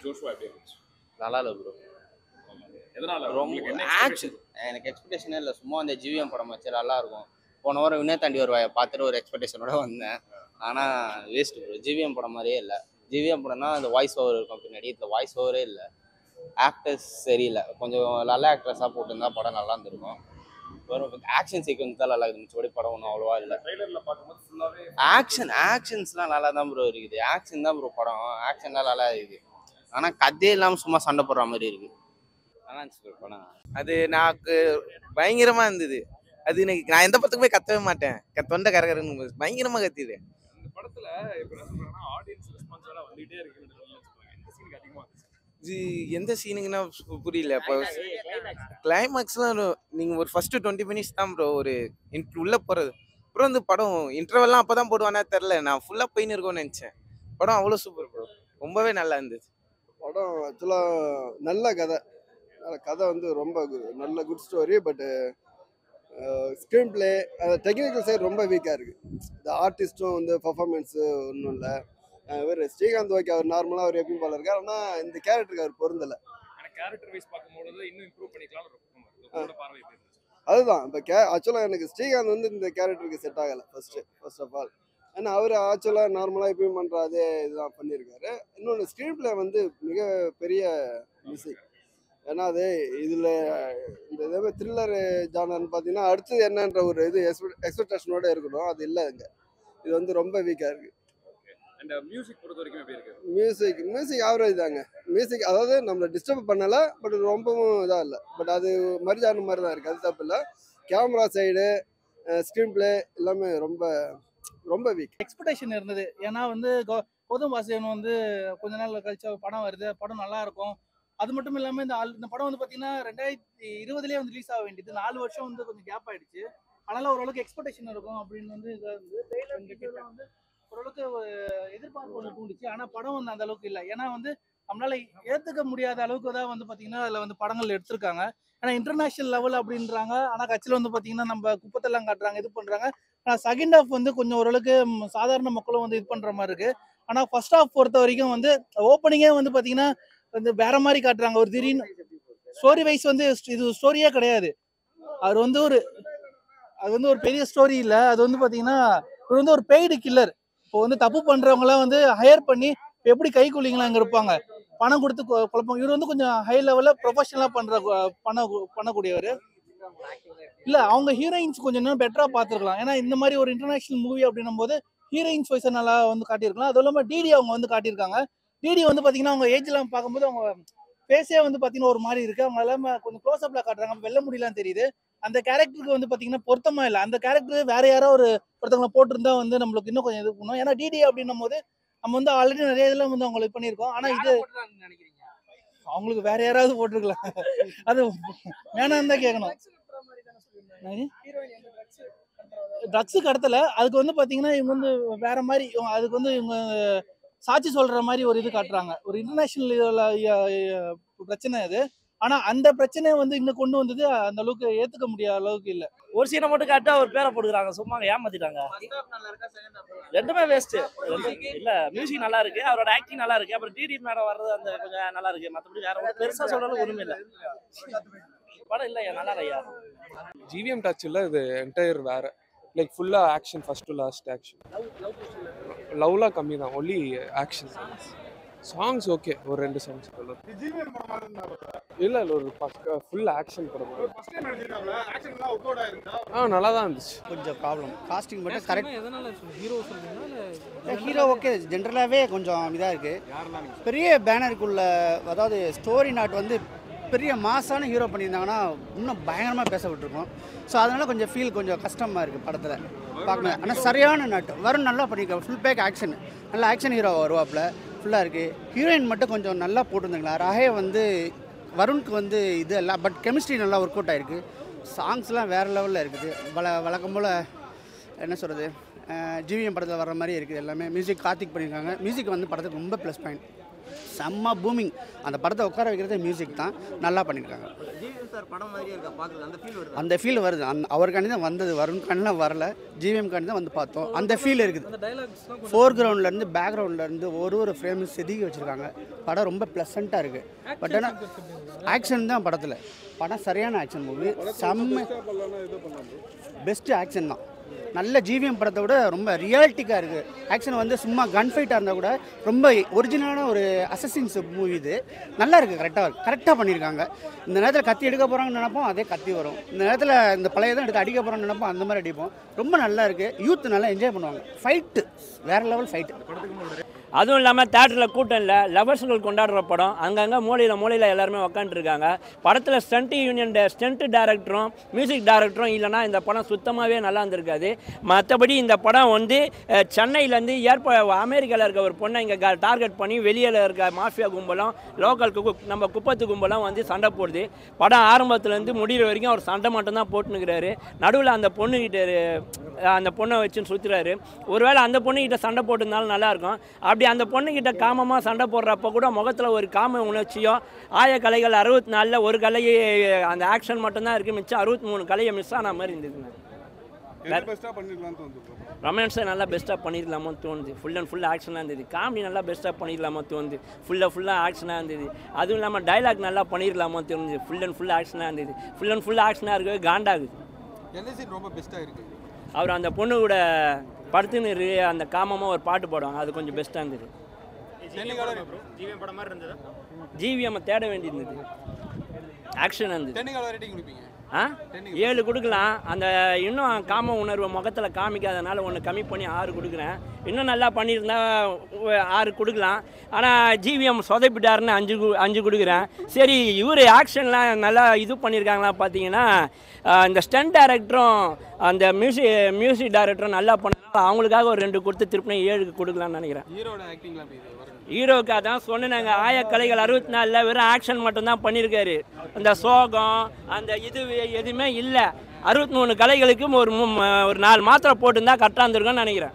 Joshua எப்படி இருந்துச்சு? நல்லா இல்லை ப்ரோ. எதனால ரொம்ப உங்களுக்கு என்ன ஆக்ஷன் எனக்கு எக்ஸ்பெக்டேஷனே இல்லை. சும்மா அந்த ஜிவிஎம் படம் வச்சு நல்லா இருக்கும். போன வாரம் வினய் தாண்டி வருவாயை பார்த்துட்டு ஒரு எக்ஸ்பெக்டேஷனோட வந்தேன். ஆனால் வேஸ்ட் ப்ரோ. ஜிவிஎம் படம் மாதிரியே இல்லை. ஜிவிஎம் படம்னா அந்த வாய்ஸ் ஓவர் இருக்கும் பின்னாடி, இதில் வாய்ஸ் ஓவரே இல்லை. ஆக்டர்ஸ் சரியில்லை. கொஞ்சம் நல்ல ஆக்ட்ரஸாக போட்டிருந்தா படம் நல்லா இருந்திருக்கும். வெறும் ஆக்ஷன் சீக்வன்ஸ் தான் நல்லா இருந்துச்சு. படி படம் ஒன்றும் அவ்வளோவா இல்லை. ட்ரைலர்ல பார்க்கும்போது ஃபுல்லாவே ஆக்ஷன்ஸ்லாம் நல்லா தான் ப்ரோ இருக்குது. ஆக்ஷன் தான் ப்ரோ படம். ஆக்ஷன்லாம் நல்லா இருக்குது. ஆனால் கதையே இல்லாமல் சும்மா சண்டை போடுற மாதிரி இருக்குது. நல்லா இருந்துச்சு ப்ரோ படம். அது எனக்கு பயங்கரமா இருந்தது. அது எனக்கு நான் எந்த படத்துக்கு போய் கத்தவே மாட்டேன். தொண்டை கரகரன்னு பயங்கரமா கத்திடுவேன். இந்த படத்துல இப்ப என்ன சொல்றாங்கன்னா ஆடியன்ஸ் ரெஸ்பான்ஸோட வந்துட்டே இருக்குன்னு சொல்றாங்க. எந்த சீனுக்கு அதிகமா இருந்துச்சு? இது எந்த சீனுக்குன்னா புரியல. இப்போ கிளைமேக்ஸ்லாம் நீங்க ஒரு ஃபர்ஸ்ட் 20 மினிட்ஸ் தான் ப்ரோ ஒரு உள்ள போறது. அப்புறம் வந்து படம் இன்டர்வெல்லாம் அப்பதான் போடுவானா தெரியல. நான் ஃபுல்லா போயின்னு இருக்கோன்னு நினைச்சேன். படம் அவ்வளோ சூப்பர் ப்ரோ. ரொம்பவே நல்லா இருந்துச்சு. படம் ஆக்சுவலாக நல்ல கதை. கதை வந்து ரொம்ப நல்ல குட் ஸ்டோரி. பட்டு ஸ்க்ரீன் பிளே டெக்னிக்கல் சைடு ரொம்ப வீக்காக இருக்குது. இந்த ஆர்டிஸ்ட்டும் வந்து பர்ஃபார்மன்ஸு ஒன்றும் இல்லை. இவர் ஸ்ரீகாந்த் ஓகே, அவர் நார்மலாக அவர் எப்பயும் போல இருக்கார். ஆனால் இந்த கேரக்டருக்கு அவர் பொருந்தலை. எனக்கு கேரக்டர் வைஸ் பார்க்கும்போது இன்னும் இம்ப்ரூவ் பண்ணிக்கலாம்னு ரொம்ப பார்வை எப்படி இருந்துச்சு? அதுதான் இப்போ ஆக்சுவலாக எனக்கு ஸ்ரீகாந்த் வந்து இந்த கேரக்டருக்கு செட் ஆகலை ஃபர்ஸ்ட் ஆஃப் ஆல். ஏன்னா அவர் ஆக்சுவலாக நார்மலாக எப்பயும் பண்ணுற அதே இதுதான் பண்ணியிருக்காரு. இன்னொன்று ஸ்க்ரீன் பிளே வந்து மிக பெரிய மிஸ்ஸிங். ஏன்னா அது இதில் இந்த இதே த்ரில்லர் ஜானர்னு பார்த்தீங்கன்னா அடுத்தது என்னன்ற ஒரு இது எக்ஸ்பெக்டேஷனோட இருக்கணும். அது இல்லை இங்கே. இது வந்து ரொம்ப வீக்காக இருக்குது. அண்ட் மியூசிக் பொறுத்த வரைக்கும் எப்படி இருக்கு? மியூசிக் ஆவரேஜ் தாங்க. மியூசிக் அதாவது நம்மளை டிஸ்டர்ப் பண்ணலை. பட் ரொம்பவும் இதாக இல்லை. பட் அது மரிஜான மாதிரி தான் இருக்குது. அது தப்பு இல்லை. கேமரா சைடு ஸ்க்ரீன் பிளே எல்லாமே ரொம்ப வீக். எக்ஸ்பெக்டேஷன் இருந்தது. ஏன்னா வந்து கௌதம் வாசுதேவன் வந்து கொஞ்ச நாள் கழிச்சு படம் வருது, படம் நல்லா இருக்கும். அது மட்டும் இல்லாமல் இந்த படம் வந்து பார்த்தீங்கன்னா 2020 வந்து ரிலீஸ் ஆக வேண்டியது. 4 வருஷம் வந்து கொஞ்சம் கேப் ஆயிடுச்சு. அதனால ஓரளவுக்கு எக்ஸ்பெக்டேஷன் இருக்கும் அப்படின்னு வந்து இதாக இருந்து வந்து ஓரளவுக்கு எதிர்பார்ப்பு ஒன்று தூண்டுச்சு. ஆனால் படம் வந்து அந்த அளவுக்கு இல்லை. ஏன்னா வந்து நம்மளால ஏற்றுக்க முடியாத அளவுக்கு தான் வந்து பார்த்தீங்கன்னா அதில் வந்து படங்கள் எடுத்திருக்காங்க. ஆனால் இன்டர்நேஷனல் லெவல் அப்படின்றாங்க. ஆனால் கட்சியில் வந்து பார்த்தீங்கன்னா நம்ம குப்பத்தெல்லாம் காட்டுறாங்க, இது பண்ணுறாங்க. ஆனால் செகண்ட் ஹாஃப் வந்து கொஞ்சம் ஓரளவுக்கு சாதாரண மக்களும் வந்து இது பண்ணுற மாதிரி இருக்கு. ஆனால் ஃபர்ஸ்ட் ஹாஃப் பொறுத்த வரைக்கும் வந்து ஓப்பனிங்கே வந்து பார்த்தீங்கன்னா வந்து வேற மாதிரி காட்டுறாங்க. ஒரு திடீர்னு ஸ்டோரி வைஸ் வந்து இது ஸ்டோரியே கிடையாது. அது வந்து ஒரு பெரிய ஸ்டோரி இல்லை. அது வந்து பார்த்தீங்கன்னா இது வந்து ஒரு பெய்டு கில்லர். இப்போ வந்து தப்பு பண்றவங்களாம் வந்து ஹையர் பண்ணி எப்படி கைக்கூலிங்களா அங்கே இருப்பாங்க, பணம் கொடுத்து குழப்பம். இவர் வந்து கொஞ்சம் ஹை லெவலில் ப்ரொஃபஷனலாக பண்ணக்கூடியவர் இல்லை. அவங்க ஹீரோயின்ஸ் கொஞ்சம் இன்னும் பெட்டராக பார்த்துருக்கலாம். ஏன்னா இந்த மாதிரி ஒரு இன்டர்நேஷனல் மூவி அப்படின்னும் போது ஹீரோயின்ஸ் வைஸை நல்லா வந்து காட்டியிருக்கலாம். அதுவும் இல்லாமல் டிடி அவங்க வந்து காட்டியிருக்காங்க. டிடி வந்து பார்த்தீங்கன்னா அவங்க ஏஜ்லாம் பார்க்கும்போது அவங்க ஃபேஸே வந்து பார்த்தீங்கன்னா ஒரு மாதிரி இருக்குது. அவங்க எல்லாமே கொஞ்சம் க்ளோஸ்அப்பில் காட்டுறாங்க. வெள்ள முடியலாம் தெரியுது. அந்த கேரக்டருக்கு வந்து பார்த்தீங்கன்னா பொருத்தமாக இல்லை. அந்த கேரக்டர் வேற யாரோ ஒருத்தவங்களை போட்டிருந்தா வந்து நம்மளுக்கு இன்னும் கொஞ்சம் இது பண்ணும். ஏன்னா டிடி அப்படின்னும் போது நம்ம வந்து ஆல்ரெடி நிறைய இதெல்லாம் வந்து அவங்களுக்கு பண்ணியிருக்கோம். ஆனால் இது அவங்களுக்கு வேற யாராவது போட்டிருக்கலாம். அது வேணான்னு தான் கேட்கணும். ட்ரக்ஸு கடத்தல. அதுக்கு வந்து பார்த்தீங்கன்னா இவங்க வந்து வேற மாதிரி அதுக்கு வந்து இவங்க சாட்சி சொல்ற மாதிரி ஒரு இது காட்டுறாங்க. ஒரு இன்டர்நேஷனல் பிரச்சனை அது. ஆனா அந்த பிரச்சனையை வந்து இங்க கொண்டு வந்தது அந்த அளவுக்கு ஏத்துக்க முடியாத அளவுக்கு இல்ல. ஒரு சீனை மட்டும் காட்டா ஒரு பேரை போட்டுக்கிறாங்க. சும்மா ஏமாத்திட்டாங்க. ரெண்டுமே வேஸ்ட். இல்ல மியூசிக் நல்லா இருக்கு, அவரோட ஆக்டிங் நல்லா இருக்கு. அப்புறம் டிடி மேடம் வர்றது அந்த கொஞ்சம் நல்லா இருக்கு. மற்றபடி வேற ஒன்றும் பெருசா சொல்றாலும் ஒண்ணுமே இல்லை. படம் இல்லையா நல்லா இல்லையா? ஜிவிஎம் டச் இல்லை. இது என்டையர் வேற. லைக் ஃபுல்லாக action, first to last action. லவ்லாம் கம்மி தான், ஒன்லி ஆக்ஷன். சாங்ஸ் ஓகே, ஒரு 2 சாங்ஸ் இல்லை ஒரு ஃபுல் ஆக்ஷன் படம். நல்லா தான் இருந்துச்சு. கொஞ்சம் ப்ராப்ளம் காஸ்டிங் மட்டும் கரெக்ட். ஹீரோ ஓகே, ஜென்ரலாகவே கொஞ்சம் இதாக இருக்குது. பெரிய பேனருக்குள்ள அதாவது ஸ்டோரி நாட் வந்து பெரிய மாசான ஹீரோ பண்ணியிருந்தாங்கன்னா இன்னும் பயங்கரமாக பேசப்பட்டிருக்கும். ஸோ அதனால் கொஞ்சம் ஃபீல் கொஞ்சம் கஷ்டமாக இருக்குது படத்தில் பார்க்கணும். ஆனால் சரியான நாட்டு வரும் நல்லா பண்ணியிருக்காங்க. ஃபுல் பேக் ஆக்ஷன், நல்லா ஆக்ஷன் ஹீரோ வருவாப்பில் ஃபுல்லாக இருக்குது. ஹீரோயின் மட்டும் கொஞ்சம் நல்லா போட்டிருந்தாங்களா. ரஹே வந்து வருணுக்கு வந்து இது எல்லாம் பட் கெமிஸ்ட்ரி நல்லா ஒர்க் அவுட் ஆகிருக்கு. சாங்ஸ்லாம் வேறு லெவலில் இருக்குது. வழக்கம் போல் என்ன சொல்கிறது ஜிவிஎம் படத்தில் வர்ற மாதிரி இருக்குது எல்லாமே. மியூசிக் கார்த்திக் பண்ணியிருக்காங்க. மியூசிக் வந்து படத்துக்கு ரொம்ப ப்ளஸ் பாயிண்ட். செம்ம பூமிங். அந்த படத்தை உட்கார வைக்கிறதே மியூசிக் தான், நல்லா பண்ணியிருக்காங்க. அந்த ஃபீல் வருது. அவருக்காண்டி தான் வந்தது, வருண்காண்டிலாம் வரல, ஜிவிஎம் காண்டி தான் வந்து பார்த்தோம். அந்த ஃபீல் இருக்குது. ஃபோர் கிரவுண்ட்லேருந்து பேக்ரவுண்ட்லேருந்து ஒரு ஃப்ரேம் செதுக்கி வச்சுருக்காங்க. படம் ரொம்ப ப்ளசண்ட்டாக இருக்குது. பட் ஆனால் ஆக்ஷன் தான் படத்தில். படம் சரியான ஆக்ஷன் மூவி, செம்ம பெஸ்ட்டு ஆக்ஷன் தான். நல்ல ஜிவிஎம் படத்தை விட ரொம்ப ரியாலிட்டிக்காக இருக்குது. ஆக்ஷன் வந்து சும்மா கன் ஃபைட்டாக இருந்தால் கூட ரொம்ப ஒரிஜினலான ஒரு அசசின்ஸ் மூவி இது. நல்லா இருக்குது, கரெக்டாக பண்ணியிருக்காங்க. இந்த நேரத்தில் கத்தி எடுக்க போகிறாங்கன்னு நினைப்போம், அதே கத்தி வரும். இந்த நேரத்தில் இந்த பழைய தான் எடுத்து அடிக்க போகிறோம்னு நினைப்போம், அந்த மாதிரி அடிப்போம். ரொம்ப நல்லா இருக்குது. யூத் நல்லா என்ஜாய் பண்ணுவாங்க. ஃபைட்டு வேறு லெவல் ஃபைட்டு. அதுவும் இல்லாமல் தேட்டரில் கூட்டம் இல்லை, லவர்ஸ்கள் கொண்டாடுற படம். அங்கங்கே மூலையில் எல்லாருமே உக்காந்துருக்காங்க. படத்தில் ஸ்டண்ட் டைரக்டரும் மியூசிக் டைரக்டரும் இல்லைனா இந்த படம் சுத்தமாகவே நல்லா இருந்திருக்காது. மற்றபடி இந்த படம் வந்து சென்னையிலேருந்து அமெரிக்காவில் இருக்க ஒரு பொண்ணை இங்கே டார்கெட் பண்ணி வெளியில் இருக்க மாஃபியா கும்பலும் லோக்கல் நம்ம குப்பத்து கும்பலும் வந்து சண்டை போடுது. படம் ஆரம்பத்துலேருந்து முடிகிற வரைக்கும் அவர் சண்டை மட்டும்தான் போட்டுனுக்கிறாரு. நடுவில் அந்த பொண்ணை வச்சுன்னு சுற்றுறாரு. ஒருவேளை அந்த பொண்ணுக்கிட்ட சண்டை போட்டிருந்தாலும் நல்லாயிருக்கும். அப்படி அந்த பொண்ணுக்கிட்ட காமமாக சண்டை போடுறப்போ கூட முகத்தில் ஒரு காம உணர்ச்சியோ, ஆயக்கலைகள் 64 ஒரு கலையை அந்த ஆக்ஷன் மட்டும்தான் இருக்குது, மிச்சம் 63 கலையை மிஸ் ஆன மாதிரி இருந்ததுங்க. ரொமான்ஸை நல்லா பெஸ்ட்டாக பண்ணிடலாமோ தோணுது. ஃபுல் ஆக்ஷனாக இருந்தது. காமெடி நல்லா பெஸ்ட்டாக பண்ணிடலாமோ தோணுது. ஃபுல்லாக ஆக்ஷனாக இருந்தது. அதுவும் இல்லாமல் டைலாக் நல்லா பண்ணிடலாமோ தோணுது. ஃபுல் ஆக்ஷனாக இருந்தது. ஃபுல் ஆக்ஷனாக இருக்கவே காண்டாகுது. ரொம்ப பெஸ்ட்டாக இருக்குது. அவர் அந்த பொண்ணு கூட படுத்துன்னு அந்த காமமாக ஒரு பாட்டு பாடுவாங்க, அது கொஞ்சம் பெஸ்ட்டாக இருந்தது. ஜிவிஎம் தேட வேண்டியிருந்தது. ஆக்ஷன் இருந்தது. 7 கொடுக்கலாம். அந்த இன்னும் காம உணர்வு முகத்தில் காமிக்காதனால 1 கம்மி பண்ணி 6 கொடுக்குறேன். இன்னும் நல்லா பண்ணியிருந்தா 6 கொடுக்கலாம். ஆனால் ஜிவிஎம் சொதப்பிட்டாருன்னு 5 கொடுக்குறேன். சரி, இவர் ஆக்ஷன்லாம் நல்லா இது பண்ணியிருக்காங்களா பார்த்தீங்கன்னா, இந்த ஸ்டண்ட் டைரக்டரும் அந்த மியூசிக் டைரக்டரும் நல்லா பண்ணாலும் அவங்களுக்காக ஒரு 2 கொடுத்து திருப்பினா 7 கொடுக்கலான்னு நினைக்கிறேன். ஹீரோக்கு அதான் சொன்னாங்க, ஆயக்கலைகள் 64 வெறும் ஆக்ஷன் மட்டும்தான் பண்ணியிருக்காரு. அந்த சோகம் அந்த இது எதுவுமே இல்லை. 63 கலைகளுக்கும் ஒரு 4 மாத்திரை போட்டுருந்தா கரெக்டாக இருந்திருக்கும்னு நினைக்கிறேன்.